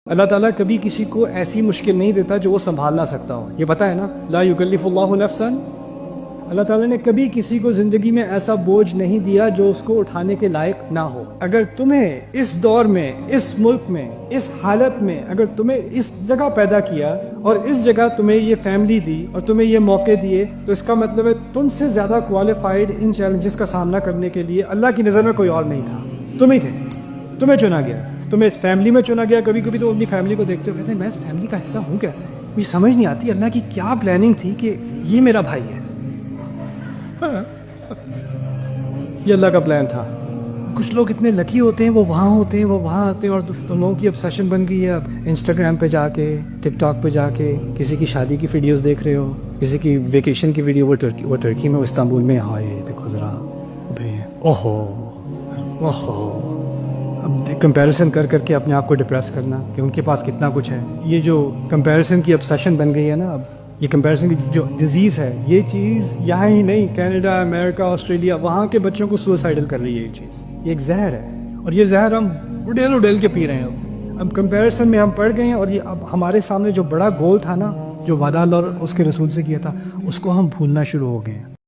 اللہ تعالیٰ کبھی کسی کو ایسی مشکل نہیں دیتا جو وہ سنبھال نہ سکتا ہو. یہ پتہ ہے نا, لا یکلف اللہ نفسا, اللہ تعالیٰ نے کبھی کسی کو زندگی میں ایسا بوجھ نہیں دیا جو اس کو اٹھانے کے لائق نہ ہو. اگر تمہیں اس دور میں, اس ملک میں, اس حالت میں, اگر تمہیں اس جگہ پیدا کیا اور اس جگہ تمہیں یہ فیملی دی اور تمہیں یہ موقع دیے, تو اس کا مطلب ہے تم سے زیادہ کوالیفائڈ ان چیلنجز کا سامنا کرنے کے لیے اللہ کی نظر میں کوئی اور نہیں تھا. تم ہی تھے, تمہیں چنا گیا, تمہیں اس فیملی میں چنا گیا. کبھی کبھی تو اپنی فیملی کو دیکھتے ہو کہتے ہیں میں اس فیملی کا حصہ ہوں کیسے. مجھے سمجھ نہیں آتی اللہ کی کیا پلاننگ تھی کہ یہ میرا بھائی ہے. یہ اللہ کا پلان تھا. کچھ لوگ اتنے لکی ہوتے ہیں, وہ وہاں ہوتے ہیں, وہ وہاں آتے ہیں, اور تم لوگوں کی obsession بن گئی ہے اب انسٹاگرام پہ جا کے, ٹک ٹاک پہ جا کے کسی کی شادی کی ویڈیوز دیکھ رہے ہو, کسی کی ویکیشن کی ویڈیو, وہ ترکی میں, وہ استنبول میں. ہائے دیکھو ذرا بھائی, اوہو اوہو. اب کمپیریزن کر کر کے اپنے آپ کو ڈپریس کرنا کہ ان کے پاس کتنا کچھ ہے. یہ جو کمپیریزن کی obsession بن گئی ہے نا, اب یہ کمپیریزن کی جو ڈیزیز ہے, یہ چیز یہاں ہی نہیں, کینیڈا, امریکہ, آسٹریلیا, وہاں کے بچوں کو سوسائڈل کر رہی ہے. یہ چیز, یہ ایک زہر ہے, اور یہ زہر ہم اڈیل کے پی رہے ہیں. اب کمپیریزن میں ہم پڑ گئے ہیں, اور یہ اب ہمارے سامنے جو بڑا گول تھا نا, جو وعدہ اللہ اور اس کے رسول سے کیا تھا, اس کو ہم بھولنا شروع ہو گئے ہیں.